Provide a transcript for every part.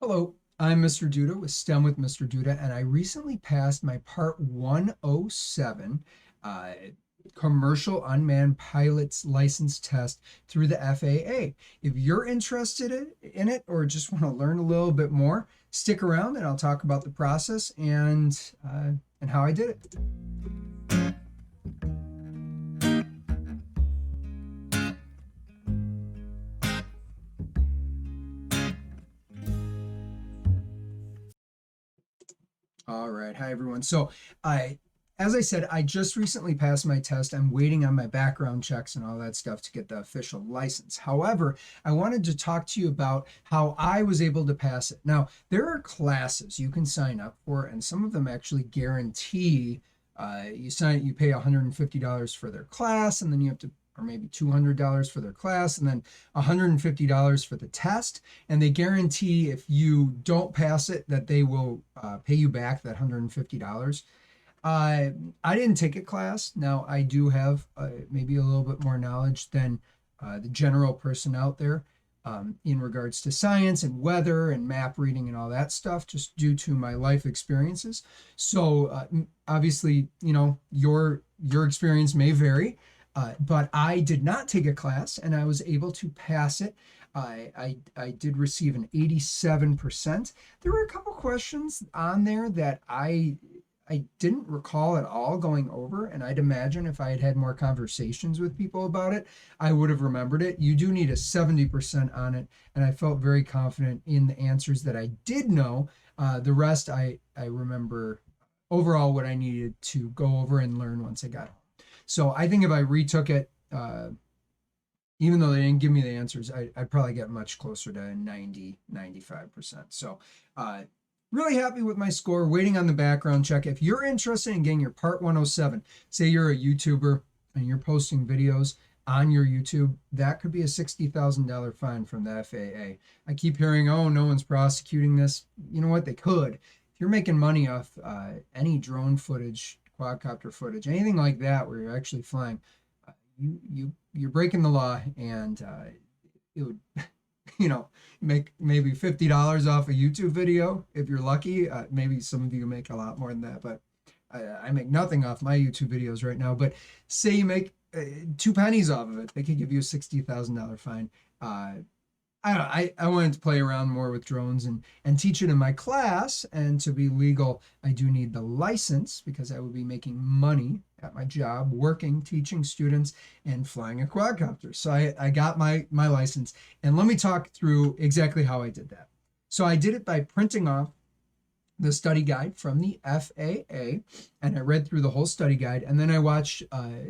Hello, I'm Mr. Duda with STEM with Mr. Duda, and I recently passed my Part 107 uh, Commercial Unmanned Pilot's License Test through the FAA. If you're interested in it or just want to learn a little bit more, stick around and I'll talk about the process and how I did it. All right. Hi, everyone. As I said, I just recently passed my test. I'm waiting on my background checks and all that stuff to get the official license. However, I wanted to talk to you about how I was able to pass it. Now, there are classes you can sign up for, and some of them actually guarantee you pay $150 for their class, and then you have to, or maybe $200 for their class, and then $150 for the test, and they guarantee if you don't pass it that they will pay you back that $150. Uh, I didn't take a class. Now I do have maybe a little bit more knowledge than the general person out there in regards to science and weather and map reading and all that stuff, just due to my life experiences. So obviously, your experience may vary, but I did not take a class and I was able to pass it. I did receive an 87%. There were a couple questions on there that I didn't recall at all going over, and I'd imagine if I had had more conversations with people about it, I would have remembered it. You do need a 70% on it, and I felt very confident in the answers that I did know. The rest I remember overall what I needed to go over and learn once I got home. So I think if I retook it, even though they didn't give me the answers, I'd probably get much closer to 90, 95%. So really happy with my score, waiting on the background check. If you're interested in getting your Part 107, say you're a YouTuber and you're posting videos on your YouTube, that could be a $60,000 fine from the FAA. I keep hearing, oh, no one's prosecuting this. You know what? They could. If you're making money off any drone footage, quadcopter footage, anything like that where you're actually flying, you're breaking the law, and it would make maybe $50 off a YouTube video if you're lucky. Maybe some of you make a lot more than that, but I make nothing off my YouTube videos right now. But say you make 2 pennies off of it, they could give you a $60,000 fine. I don't know, I wanted to play around more with drones and teach it in my class. And to be legal, I do need the license because I would be making money at my job, working, teaching students, and flying a quadcopter. So I got my license. And let me talk through exactly how I did that. So I did it by printing off the study guide from the FAA, and I read through the whole study guide, and then I watched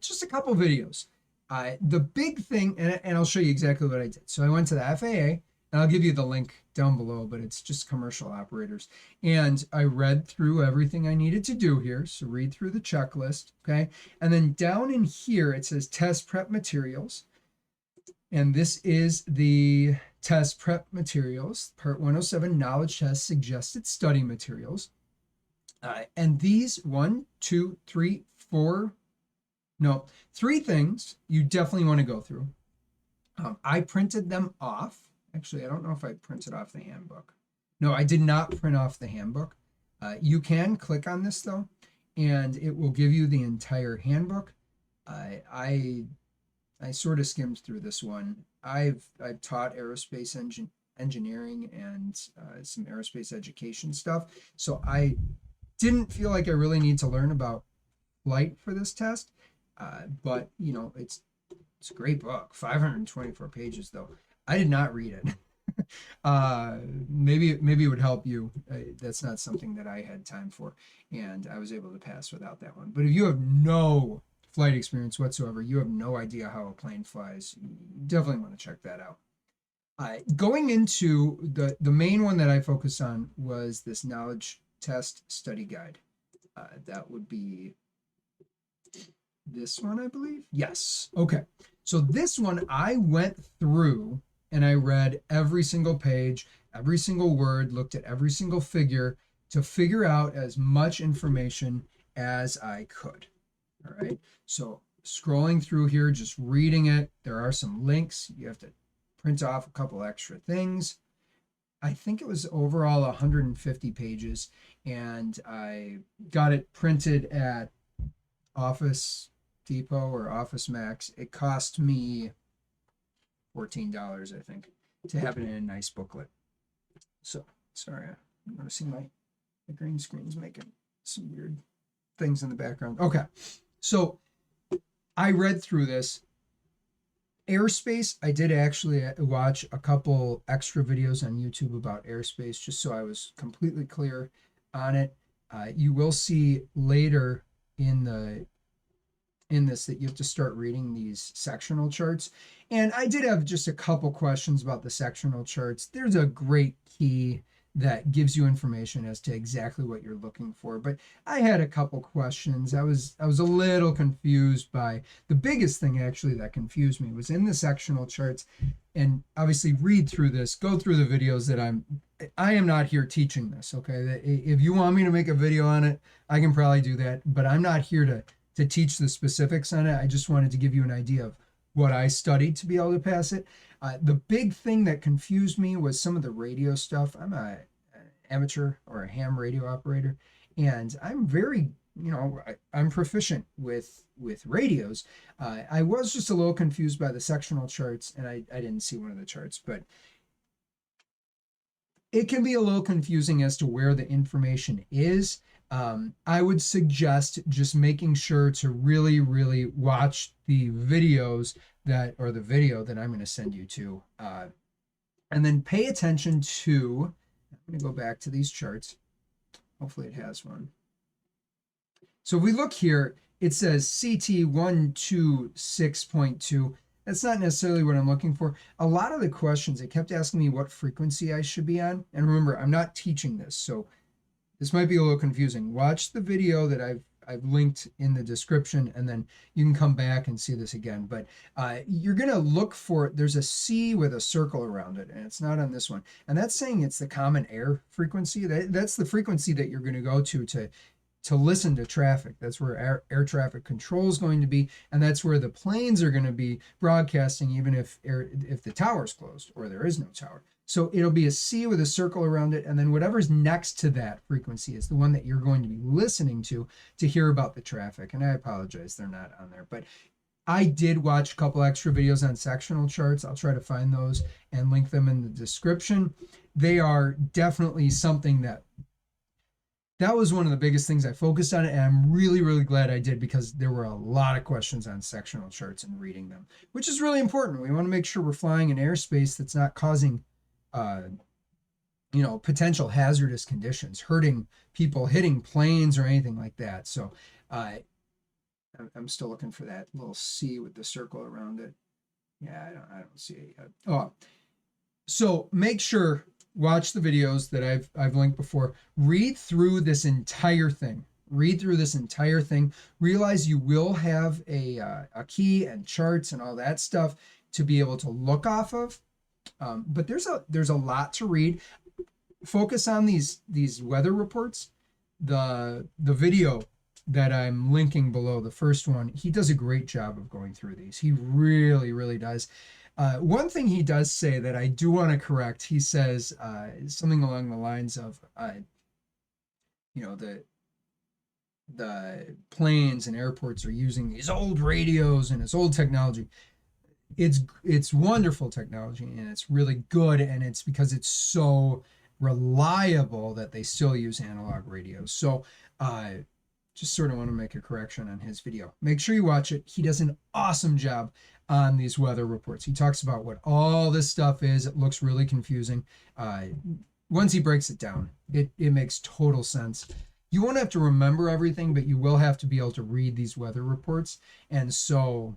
just a couple videos. The big thing, and I'll show you exactly what I did. So I went to the FAA, and I'll give you the link down below, but it's just commercial operators. And I read through everything I needed to do here. So read through the checklist, okay? And then down in here, it says test prep materials. And this is the test prep materials, Part 107 knowledge test suggested study materials. And these 1, 2, 3, 4, no, 3 things you definitely want to go through. I printed them off. Actually, I don't know if I printed off the handbook. No, I did not print off the handbook. You can click on this though, and it will give you the entire handbook. I sort of skimmed through this one. I've taught aerospace engineering and some aerospace education stuff, so I didn't feel like I really need to learn about flight for this test. But it's a great book, 524 pages though. I did not read it. Maybe it would help you. That's not something that I had time for, and I was able to pass without that one. But if you have no flight experience whatsoever, you have no idea how a plane flies, you definitely want to check that out. Going into the main one that I focused on was this knowledge test study guide. That would be this one, I believe. Yes. Okay. So this one I went through and I read every single page, every single word, looked at every single figure to figure out as much information as I could. All right. So scrolling through here, just reading it. There are some links. You have to print off a couple extra things. I think it was overall 150 pages, and I got it printed at Office Depot or Office Max. It cost me $14, I think, to have it in a nice booklet. So sorry, I'm gonna see my green screen's making some weird things in the background. Okay, so I read through this. Airspace, I did actually watch a couple extra videos on YouTube about Airspace just so I was completely clear on it. You will see later in this that you have to start reading these sectional charts. And I did have just a couple questions about the sectional charts. There's a great key that gives you information as to exactly what you're looking for. But I had a couple questions. I was a little confused by the biggest thing actually that confused me was in the sectional charts. And obviously read through this, go through the videos that I am not here teaching this, okay? If you want me to make a video on it, I can probably do that, but I'm not here to teach the specifics on it. I just wanted to give you an idea of what I studied to be able to pass it. The big thing that confused me was some of the radio stuff. I'm an amateur or a ham radio operator, and I'm very, I'm proficient with radios. I was just a little confused by the sectional charts, and I didn't see one of the charts, but it can be a little confusing as to where the information is. I would suggest just making sure to really, really watch the videos or the video that I'm going to send you to. And then pay attention to, I'm going to go back to these charts. Hopefully it has one. So if we look here, it says CT 126.2. That's not necessarily what I'm looking for. A lot of the questions, it kept asking me what frequency I should be on. And remember, I'm not teaching this, so this might be a little confusing. Watch the video that I've linked in the description, and then you can come back and see this again. But you're going to look for, there's a C with a circle around it, and it's not on this one. And that's saying it's the common air frequency. That's the frequency that you're going to go to listen to traffic. That's where air traffic control is going to be, and that's where the planes are going to be broadcasting, even if the tower's closed or there is no tower. So it'll be a C with a circle around it, and then whatever's next to that frequency is the one that you're going to be listening to hear about the traffic. And I apologize, they're not on there, but I did watch a couple extra videos on sectional charts. I'll try to find those and link them in the description. They are definitely something that was one of the biggest things I focused on, and I'm really, really glad I did, because there were a lot of questions on sectional charts and reading them, which is really important. We want to make sure we're flying in airspace that's not causing potential hazardous conditions, hurting people, hitting planes or anything like that. So I'm still looking for that little C with the circle around it. Yeah, I don't see it yet. Oh, so make sure, watch the videos that I've linked before. Read through this entire thing. Realize you will have a key and charts and all that stuff to be able to look off of. But there's a lot to read. Focus on these weather reports. The video that I'm linking below, the first one, he does a great job of going through these. He really, really does. One thing he does say that I do want to correct, he says something along the lines of, the planes and airports are using these old radios and it's old technology. It's wonderful technology, and it's really good, and it's because it's so reliable that they still use analog radios. So just sort of want to make a correction on his video. Make sure you watch it. He does an awesome job on these weather reports. He talks about what all this stuff is. It looks really confusing. Once he breaks it down, it makes total sense. You won't have to remember everything, but you will have to be able to read these weather reports. And so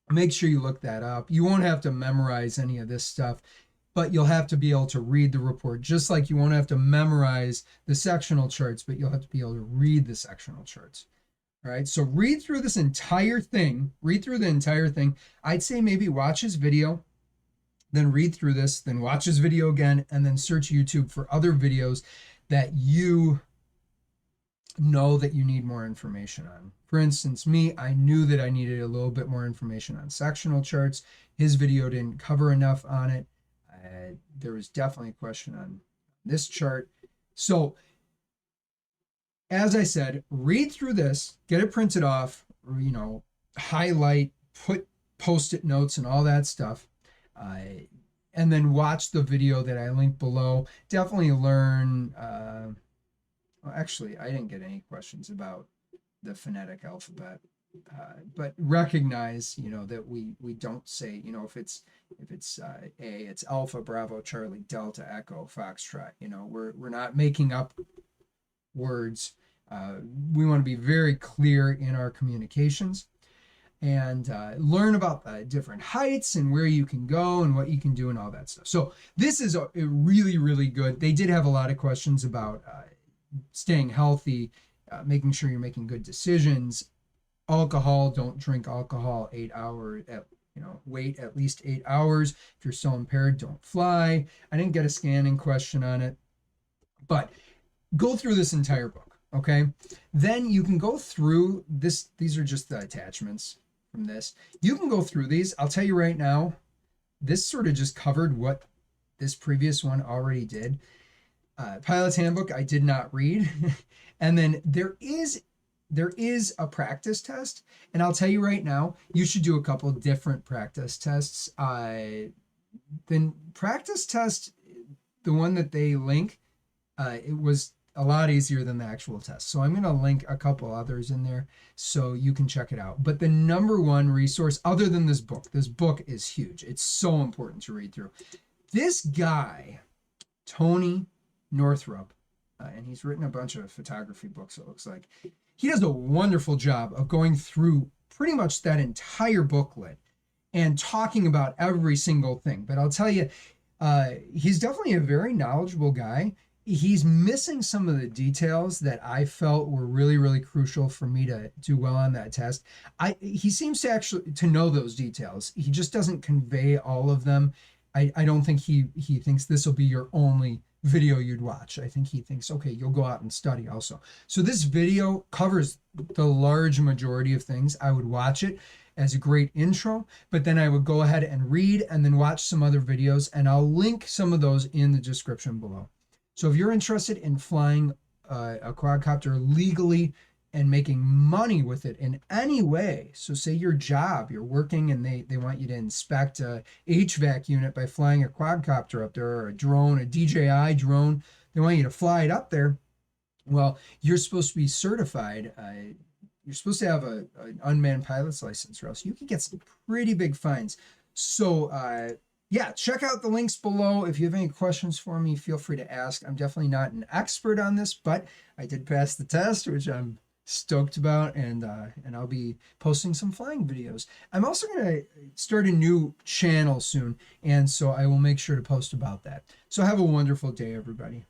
make sure you look that up. You won't have to memorize any of this stuff, but you'll have to be able to read the report, just like you won't have to memorize the sectional charts, but you'll have to be able to read the sectional charts. All right, so read through this entire thing. Read through the entire thing. I'd say maybe watch his video, then read through this, then watch his video again, and then search YouTube for other videos that you know that you need more information on. For instance, me, I knew that I needed a little bit more information on sectional charts. His video didn't cover enough on it. There was definitely a question on this chart. So as I said, read through this, get it printed off, highlight, put post-it notes and all that stuff. And then watch the video that I linked below. Definitely learn. Well, actually, I didn't get any questions about the phonetic alphabet, but recognize, that we don't say, if it's it's Alpha, Bravo, Charlie, Delta, Echo, Foxtrot. We're not making up words. We want to be very clear in our communications, and learn about the different heights and where you can go and what you can do and all that stuff. So this is a really, really good. They did have a lot of questions about staying healthy, making sure you're making good decisions. Alcohol, don't drink alcohol 8 hours. Wait at least 8 hours. If you're still impaired, don't fly. I didn't get a scanning question on it, but go through this entire book. Okay, then you can go through this. These are just the attachments from this. You can go through these. I'll tell you right now, this sort of just covered what this previous one already did. Pilot's Handbook, I did not read. And then there is a practice test. And I'll tell you right now, you should do a couple different practice tests. Then practice test, the one that they link, it was a lot easier than the actual test. So I'm going to link a couple others in there so you can check it out. But the number one resource, other than this book is huge. It's so important to read through. This guy, Tony Northrup, and he's written a bunch of photography books, it looks like. He does a wonderful job of going through pretty much that entire booklet and talking about every single thing. But I'll tell you, he's definitely a very knowledgeable guy. He's missing some of the details that I felt were really, really crucial for me to do well on that test. He seems to actually to know those details. He just doesn't convey all of them. I don't think he thinks this will be your only video you'd watch. I think he thinks, okay, you'll go out and study also. So this video covers the large majority of things. I would watch it as a great intro, but then I would go ahead and read and then watch some other videos, and I'll link some of those in the description below. So if you're interested in flying a quadcopter legally and making money with it in any way, so say your job, you're working and they want you to inspect a HVAC unit by flying a quadcopter up there, or a drone, a DJI drone, they want you to fly it up there. Well, you're supposed to be certified. You're supposed to have an unmanned pilot's license, or else you can get some pretty big fines. So yeah, check out the links below. If you have any questions for me, feel free to ask. I'm definitely not an expert on this, but I did pass the test, which I'm stoked about, and I'll be posting some flying videos. I'm also going to start a new channel soon, and so I will make sure to post about that. So have a wonderful day, everybody.